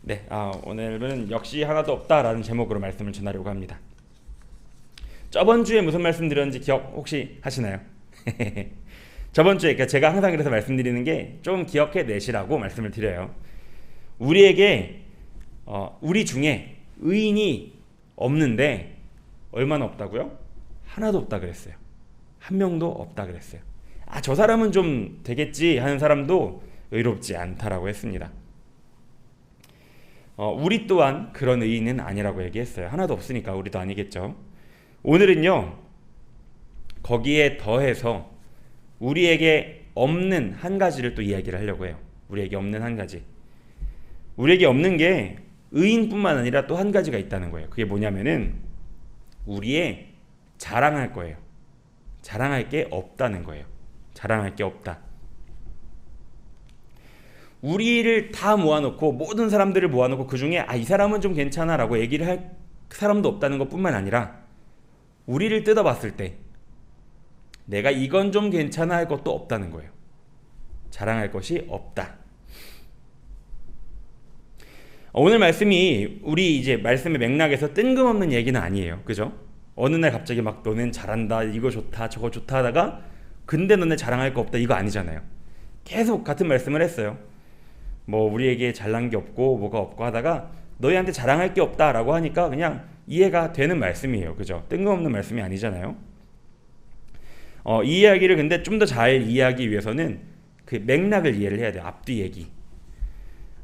네, 오늘은 역시 하나도 없다라는 제목으로 말씀을 전하려고 합니다. 저번 주에 무슨 말씀 드렸는지 기억 혹시 하시나요? 저번 주에 그러니까 제가 항상 그래서 말씀드리는 게 좀 기억해 내시라고 말씀을 드려요. 우리에게 우리 중에 의인이 없는데 얼마나 없다고요? 하나도 없다 그랬어요. 한 명도 없다 그랬어요. 저 사람은 좀 되겠지 하는 사람도 의롭지 않다라고 했습니다. 우리 또한 그런 의인은 아니라고 얘기했어요. 하나도 없으니까 우리도 아니겠죠. 오늘은요, 거기에 더해서 우리에게 없는 한 가지를 또 이야기를 하려고 해요. 우리에게 없는 한 가지. 우리에게 없는 게 의인뿐만 아니라 또 한 가지가 있다는 거예요. 그게 뭐냐면은 우리의 자랑할 거예요. 자랑할 게 없다는 거예요. 자랑할 게 없다. 우리를 다 모아놓고 모든 사람들을 모아놓고 그 중에 이 사람은 좀 괜찮아 라고 얘기를 할 사람도 없다는 것뿐만 아니라 우리를 뜯어봤을 때 내가 이건 좀 괜찮아 할 것도 없다는 거예요. 자랑할 것이 없다. 오늘 말씀이 우리 이제 말씀의 맥락에서 뜬금없는 얘기는 아니에요. 그죠? 어느 날 갑자기 막 너넨 잘한다, 이거 좋다, 저거 좋다 하다가 근데 너네 자랑할 거 없다, 이거 아니잖아요. 계속 같은 말씀을 했어요. 뭐 우리에게 잘난 게 없고 뭐가 없고 하다가 너희한테 자랑할 게 없다라고 하니까 그냥 이해가 되는 말씀이에요. 그죠? 뜬금없는 말씀이 아니잖아요. 이 이야기를 근데 좀 더 잘 이해하기 위해서는 그 맥락을 이해를 해야 돼요. 앞뒤 얘기.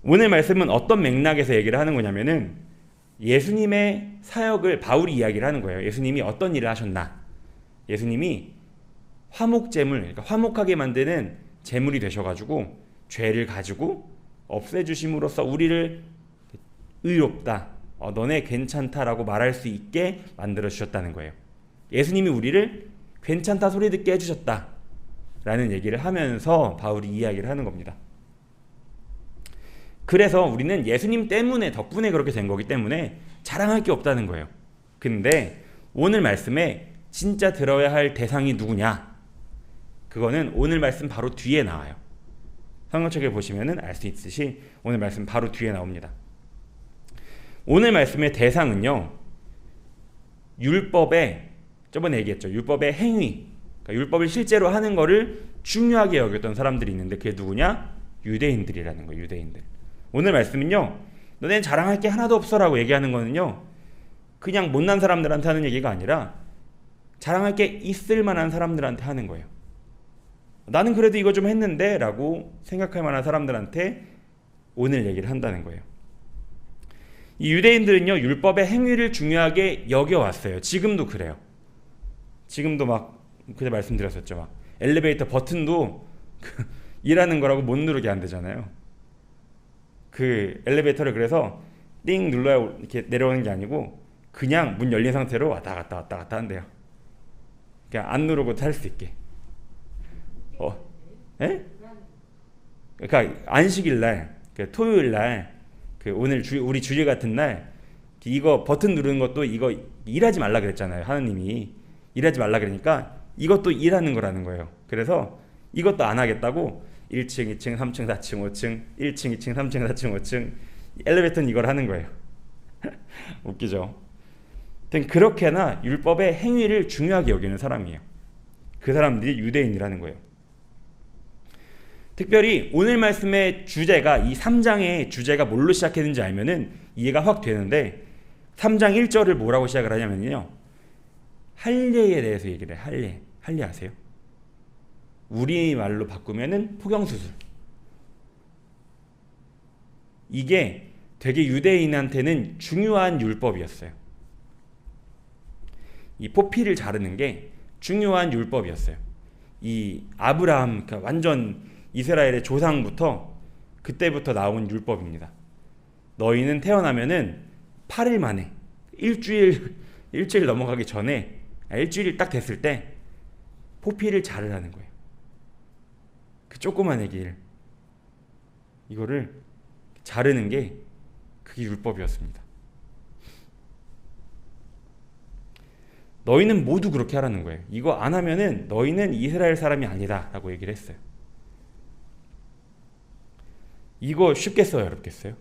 오늘 말씀은 어떤 맥락에서 얘기를 하는 거냐면은 예수님의 사역을 바울이 이야기를 하는 거예요. 예수님이 어떤 일을 하셨나. 예수님이 화목제물, 그러니까 화목하게 만드는 제물이 되셔가지고 죄를 가지고 없애주심으로써 우리를 의롭다, 너네 괜찮다라고 말할 수 있게 만들어주셨다는 거예요. 예수님이 우리를 괜찮다 소리 듣게 해주셨다 라는 얘기를 하면서 바울이 이야기를 하는 겁니다. 그래서 우리는 예수님 때문에, 덕분에 그렇게 된 거기 때문에 자랑할 게 없다는 거예요. 근데 오늘 말씀에 진짜 들어야 할 대상이 누구냐? 그거는 오늘 말씀 바로 뒤에 나와요. 성경책에 보시면 알 수 있듯이 오늘 말씀 바로 뒤에 나옵니다. 오늘 말씀의 대상은요, 율법의, 저번에 얘기했죠. 율법의 행위, 그러니까 율법을 실제로 하는 거를 중요하게 여겼던 사람들이 있는데 그게 누구냐? 유대인들이라는 거예요. 유대인들. 오늘 말씀은요, 너네는 자랑할 게 하나도 없어라고 얘기하는 거는요, 그냥 못난 사람들한테 하는 얘기가 아니라 자랑할 게 있을 만한 사람들한테 하는 거예요. 나는 그래도 이거 좀 했는데 라고 생각할 만한 사람들한테 오늘 얘기를 한다는 거예요. 이 유대인들은요, 율법의 행위를 중요하게 여겨왔어요. 지금도 그래요. 지금도 막 그때 말씀드렸었죠. 막 엘리베이터 버튼도 일하는 거라고 못 누르게 안 되잖아요. 그 엘리베이터를 그래서 띵 눌러야 이렇게 내려오는 게 아니고 그냥 문 열린 상태로 왔다 갔다 한대요. 그냥 안 누르고 탈 수 있게. 예? 그러니까 안식일 날, 토요일 날, 오늘 우리 주일 같은 날 이거 버튼 누르는 것도 이거 일하지 말라 그랬잖아요. 하느님이 일하지 말라 그러니까 이것도 일하는 거라는 거예요. 그래서 이것도 안 하겠다고 1층, 2층, 3층, 4층, 5층, 1층, 2층, 3층, 4층, 5층 엘리베이터는 이걸 하는 거예요. 웃기죠? 그렇게나 율법의 행위를 중요하게 여기는 사람이에요. 그 사람들이 유대인이라는 거예요. 특별히 오늘 말씀의 주제가, 이 3장의 주제가 뭘로 시작했는지 알면은 이해가 확 되는데 3장 1절을 뭐라고 시작을 하냐면요, 할례에 대해서 얘기를 해요. 할례 아세요? 우리말로 바꾸면은 포경수술. 이게 되게 유대인한테는 중요한 율법이었어요. 이 포피를 자르는 게 중요한 율법이었어요. 이 아브라함, 그러니까 완전 이스라엘의 조상부터 그때부터 나온 율법입니다. 너희는 태어나면은 8일 만에 일주일 넘어가기 전에 일주일이 딱 됐을 때 포피를 자르라는 거예요. 그 조그만 애기를 이거를 자르는 게 그게 율법이었습니다. 너희는 모두 그렇게 하라는 거예요. 이거 안 하면은 너희는 이스라엘 사람이 아니다 라고 얘기를 했어요. 이거 쉽겠어요? 어렵겠어요?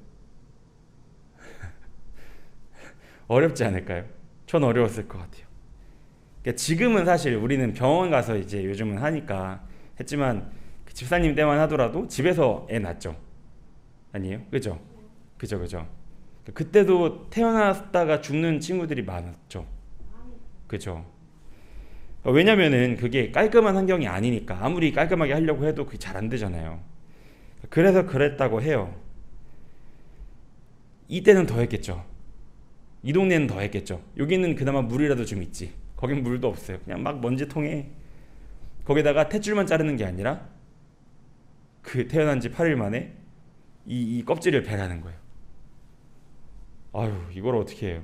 어렵지 않을까요? 전 어려웠을 것 같아요. 그러니까 지금은 사실 우리는 병원 가서 이제 요즘은 하니까 했지만 그 집사님 때만 하더라도 집에서 애 낳죠. 아니에요? 그죠? 그죠. 그때도 태어났다가 죽는 친구들이 많았죠. 그죠? 왜냐면은 그게 깔끔한 환경이 아니니까 아무리 깔끔하게 하려고 해도 그게 잘 안 되잖아요. 그래서 그랬다고 해요. 이때는 더 했겠죠. 이 동네는 더 했겠죠. 여기는 그나마 물이라도 좀 있지. 거긴 물도 없어요. 그냥 막 먼지통에 거기다가 탯줄만 자르는 게 아니라 그 태어난 지 8일 만에 이 껍질을 베라는 거예요. 아유, 이걸 어떻게 해요?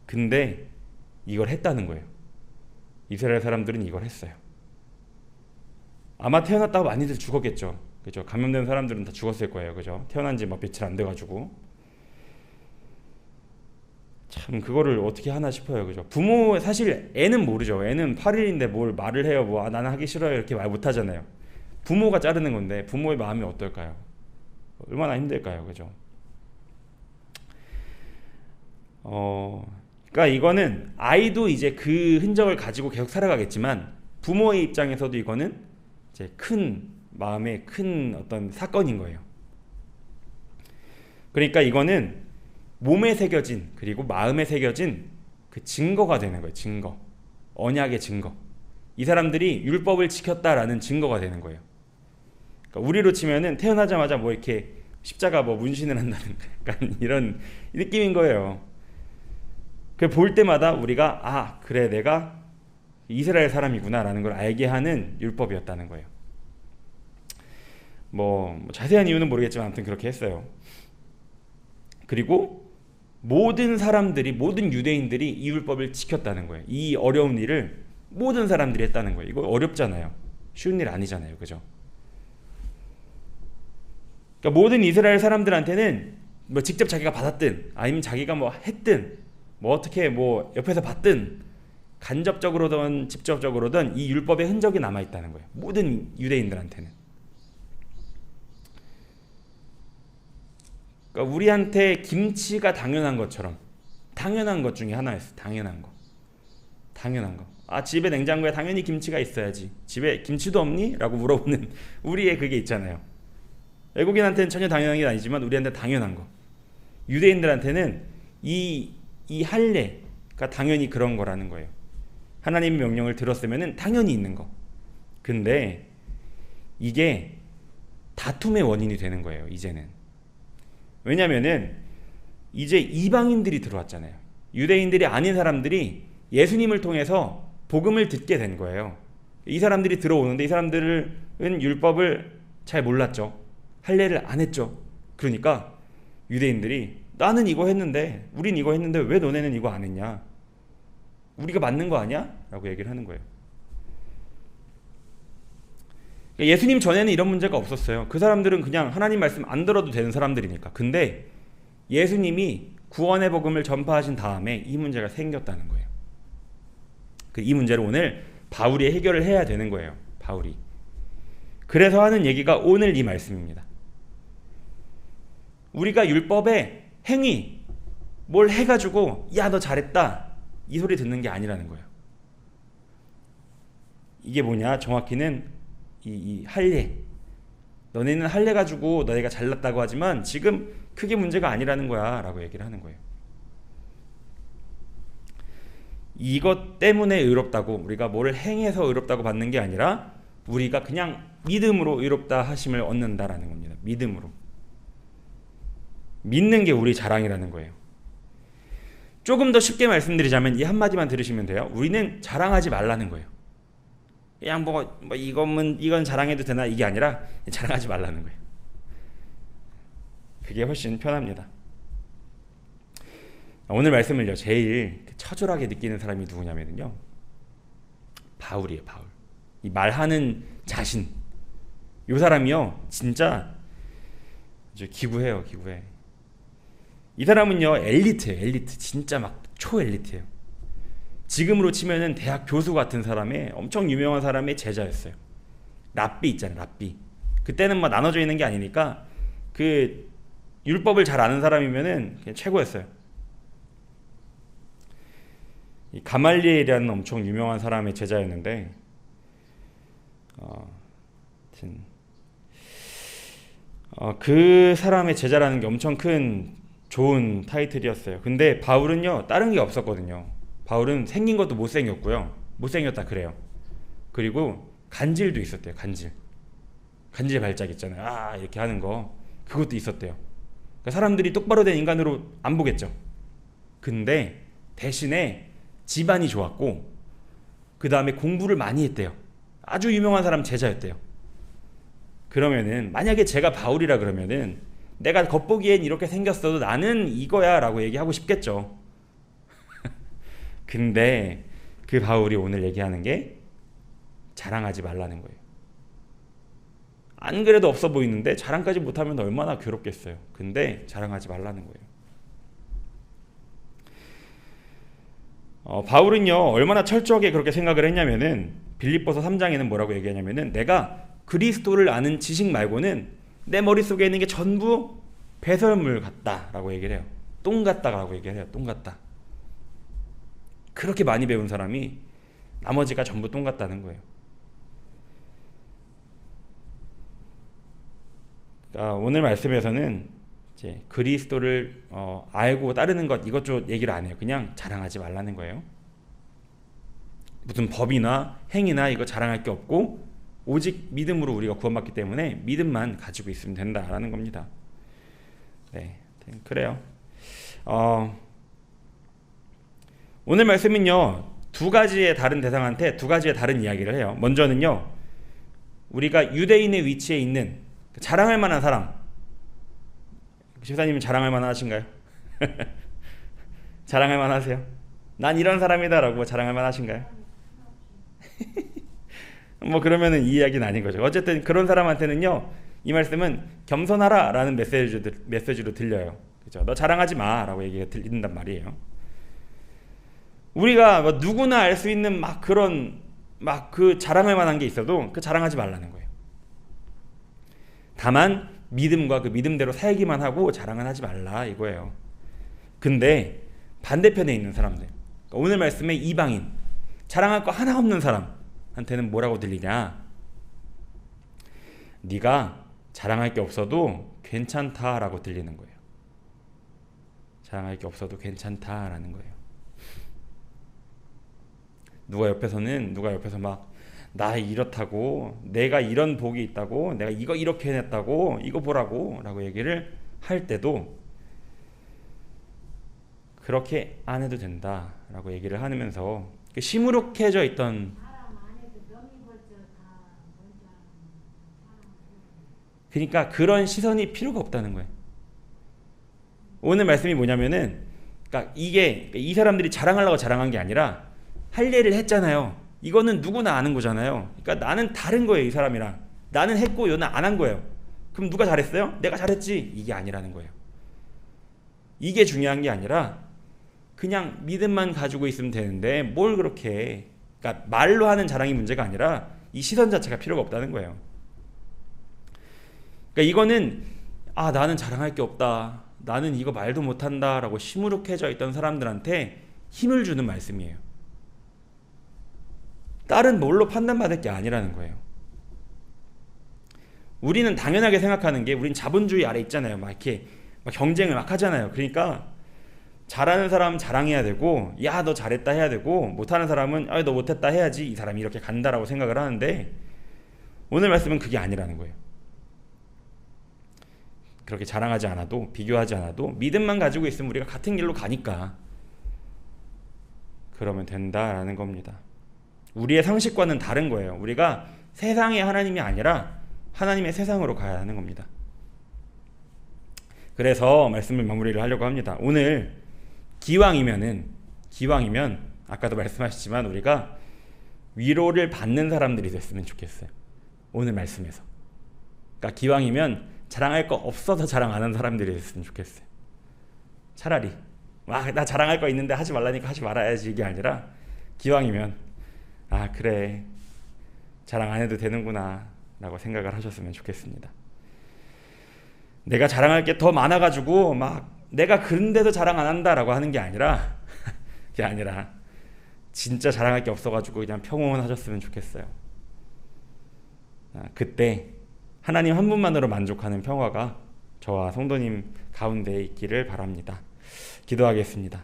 근데 이걸 했다는 거예요. 이스라엘 사람들은 이걸 했어요. 아마 태어났다고 많이들 죽었겠죠. 그죠? 감염된 사람들은 다 죽었을 거예요. 그죠? 태어난 지 막 며칠 안 돼가지고. 참 그거를 어떻게 하나 싶어요. 그죠? 부모 사실 애는 모르죠. 애는 8일인데 뭘 말을 해요. 뭐 나는 하기 싫어요. 이렇게 말 못 하잖아요. 부모가 자르는 건데 부모의 마음이 어떨까요? 얼마나 힘들까요? 그죠? 그러니까 이거는 아이도 이제 그 흔적을 가지고 계속 살아가겠지만 부모의 입장에서도 이거는 이제 큰 마음의 큰 어떤 사건인 거예요. 그러니까 이거는 몸에 새겨진 그리고 마음에 새겨진 그 증거가 되는 거예요. 증거. 언약의 증거. 이 사람들이 율법을 지켰다라는 증거가 되는 거예요. 그러니까 우리로 치면은 태어나자마자 뭐 이렇게 십자가 뭐 문신을 한다는 약간 이런 느낌인 거예요. 그 볼 때마다 우리가 아 그래 내가 이스라엘 사람이구나라는 걸 알게 하는 율법이었다는 거예요. 뭐 자세한 이유는 모르겠지만 아무튼 그렇게 했어요. 그리고 모든 사람들이 모든 유대인들이 이 율법을 지켰다는 거예요. 이 어려운 일을 모든 사람들이 했다는 거예요. 이거 어렵잖아요. 쉬운 일 아니잖아요. 그죠? 그러니까 모든 이스라엘 사람들한테는 뭐 직접 자기가 받았든 아니면 자기가 뭐 했든 뭐 어떻게 뭐 옆에서 봤든 간접적으로든 직접적으로든 이 율법의 흔적이 남아 있다는 거예요. 모든 유대인들한테는. 그러니까 우리한테 김치가 당연한 것처럼 당연한 것 중에 하나였어. 당연한 거. 아 집에 냉장고에 당연히 김치가 있어야지. 집에 김치도 없니? 라고 물어보는 우리의 그게 있잖아요. 외국인한테는 전혀 당연한 게 아니지만 우리한테 당연한 거. 유대인들한테는 이 할례가 당연히 그런 거라는 거예요. 하나님의 명령을 들었으면 당연히 있는 거. 근데 이게 다툼의 원인이 되는 거예요. 이제는. 왜냐면은 이제 이방인들이 들어왔잖아요. 유대인들이 아닌 사람들이 예수님을 통해서 복음을 듣게 된 거예요. 이 사람들이 들어오는데 이 사람들은 율법을 잘 몰랐죠. 할례를 안 했죠. 그러니까 유대인들이 나는 이거 했는데 우린 이거 했는데 왜 너네는 이거 안 했냐? 우리가 맞는 거 아니야? 라고 얘기를 하는 거예요. 예수님 전에는 이런 문제가 없었어요. 그 사람들은 그냥 하나님 말씀 안 들어도 되는 사람들이니까. 근데 예수님이 구원의 복음을 전파하신 다음에 이 문제가 생겼다는 거예요. 이 문제를 오늘 바울이 해결을 해야 되는 거예요. 바울이. 그래서 하는 얘기가 오늘 이 말씀입니다. 우리가 율법의 행위 뭘 해가지고 야 너 잘했다 이 소리 듣는 게 아니라는 거예요. 이게 뭐냐 정확히는 이 할례. 너네는 할례 가지고 너희가 잘났다고 하지만 지금 크게 문제가 아니라는 거야 라고 얘기를 하는 거예요. 이것 때문에 의롭다고 우리가 뭘 행해서 의롭다고 받는 게 아니라 우리가 그냥 믿음으로 의롭다 하심을 얻는다라는 겁니다. 믿음으로. 믿는 게 우리 자랑이라는 거예요. 조금 더 쉽게 말씀드리자면 이 한마디만 들으시면 돼요. 우리는 자랑하지 말라는 거예요. 그냥 이건 자랑해도 되나 이게 아니라 자랑하지 말라는 거예요. 그게 훨씬 편합니다. 오늘 말씀을요 제일 처절하게 느끼는 사람이 누구냐면요 바울이에요. 바울. 이 말하는 자신. 이 사람이요 진짜 기구해요. 기구해. 이 사람은요 엘리트예요. 엘리트. 진짜 막 초엘리트예요. 지금으로 치면은 대학 교수 같은 사람의 엄청 유명한 사람의 제자였어요. 랍비 있잖아요. 랍비. 그때는 막 나눠져 있는 게 아니니까 그 율법을 잘 아는 사람이면은 그냥 최고였어요. 이 가말리엘이라는 엄청 유명한 사람의 제자였는데 하여튼 그 사람의 제자라는 게 엄청 큰 좋은 타이틀이었어요. 근데 바울은요 다른 게 없었거든요. 바울은 생긴 것도 못생겼고요. 못생겼다 그래요. 그리고 간질도 있었대요. 간질 발작 있잖아요. 아 이렇게 하는 거 그것도 있었대요. 그러니까 사람들이 똑바로 된 인간으로 안 보겠죠. 근데 대신에 집안이 좋았고 그 다음에 공부를 많이 했대요. 아주 유명한 사람 제자였대요. 그러면은 만약에 제가 바울이라 그러면은 내가 겉보기엔 이렇게 생겼어도 나는 이거야 라고 얘기하고 싶겠죠. 근데 그 바울이 오늘 얘기하는 게 자랑하지 말라는 거예요. 안 그래도 없어 보이는데 자랑까지 못하면 얼마나 괴롭겠어요. 근데 자랑하지 말라는 거예요. 바울은요 얼마나 철저하게 그렇게 생각을 했냐면은 빌립보서 3장에는 뭐라고 얘기하냐면은 내가 그리스도를 아는 지식 말고는 내 머릿속에 있는 게 전부 배설물 같다라고 얘기를 해요. 똥 같다라고 얘기를 해요. 똥 같다. 그렇게 많이 배운 사람이 나머지가 전부 똥 같다는 거예요. 그러니까 오늘 말씀에서는 이제 그리스도를 알고 따르는 것 이것저것 얘기를 안 해요. 그냥 자랑하지 말라는 거예요. 무슨 법이나 행위나 이거 자랑할 게 없고 오직 믿음으로 우리가 구원받기 때문에 믿음만 가지고 있으면 된다라는 겁니다. 네, 그래요. 오늘 말씀은요 두 가지의 다른 대상한테 두 가지의 다른 이야기를 해요. 먼저는요 우리가 유대인의 위치에 있는 자랑할 만한 사람. 집사님은 자랑할 만하신가요? 자랑할 만하세요? 난 이런 사람이다 라고 자랑할 만하신가요? 뭐 그러면은 이 이야기는 아닌 거죠. 어쨌든 그런 사람한테는요 이 말씀은 겸손하라 라는 메시지로 들려요. 그죠? 너 자랑하지 마 라고 얘기가 들린단 말이에요. 우리가 뭐 누구나 알 수 있는 막 그런 막 그 자랑할 만한 게 있어도 그 자랑하지 말라는 거예요. 다만 믿음과 그 믿음대로 살기만 하고 자랑은 하지 말라 이거예요. 근데 반대편에 있는 사람들, 그러니까 오늘 말씀의 이방인, 자랑할 거 하나 없는 사람한테는 뭐라고 들리냐? 네가 자랑할 게 없어도 괜찮다라고 들리는 거예요. 자랑할 게 없어도 괜찮다라는 거예요. 누가 옆에서 막 나 이렇다고, 내가 이런 복이 있다고, 내가 이거 이렇게 해냈다고, 이거 보라고 라고 얘기를 할 때도 그렇게 안 해도 된다 라고 얘기를 하면서 시무룩해져 있던, 그러니까 그런 시선이 필요가 없다는 거예요. 오늘 말씀이 뭐냐면은, 그러니까 이게 이 사람들이 자랑하려고 자랑한 게 아니라 할 일을 했잖아요. 이거는 누구나 아는 거잖아요. 그러니까 나는 다른 거예요. 이 사람이랑 나는 했고 얘는 안 한 거예요. 그럼 누가 잘했어요? 내가 잘했지. 이게 아니라는 거예요. 이게 중요한 게 아니라 그냥 믿음만 가지고 있으면 되는데 뭘 그렇게, 그러니까 말로 하는 자랑이 문제가 아니라 이 시선 자체가 필요가 없다는 거예요. 그러니까 이거는 나는 자랑할 게 없다, 나는 이거 말도 못한다 라고 시무룩해져 있던 사람들한테 힘을 주는 말씀이에요. 다른 뭘로 판단받을 게 아니라는 거예요. 우리는 당연하게 생각하는 게, 우린 자본주의 아래 있잖아요. 막 이렇게 막 경쟁을 막 하잖아요. 그러니까 잘하는 사람 자랑해야 되고, 야 너 잘했다 해야 되고, 못하는 사람은 너 못했다 해야지 이 사람이 이렇게 간다라고 생각을 하는데, 오늘 말씀은 그게 아니라는 거예요. 그렇게 자랑하지 않아도, 비교하지 않아도 믿음만 가지고 있으면 우리가 같은 길로 가니까 그러면 된다라는 겁니다. 우리의 상식과는 다른 거예요. 우리가 세상의 하나님이 아니라 하나님의 세상으로 가야 하는 겁니다. 그래서 말씀을 마무리를 하려고 합니다. 오늘 기왕이면 아까도 말씀하셨지만 우리가 위로를 받는 사람들이 됐으면 좋겠어요. 오늘 말씀에서. 그러니까 기왕이면 자랑할 거 없어서 자랑 안 하는 사람들이 됐으면 좋겠어요. 차라리 나 자랑할 거 있는데 하지 말라니까 하지 말아야지, 이게 아니라 기왕이면 그래 자랑 안 해도 되는구나 라고 생각을 하셨으면 좋겠습니다. 내가 자랑할 게 더 많아가지고 막 내가 그런데도 자랑 안 한다 라고 하는 게 아니라 그게 아니라 진짜 자랑할 게 없어가지고 그냥 평온하셨으면 좋겠어요. 그때 하나님 한 분만으로 만족하는 평화가 저와 성도님 가운데 있기를 바랍니다. 기도하겠습니다.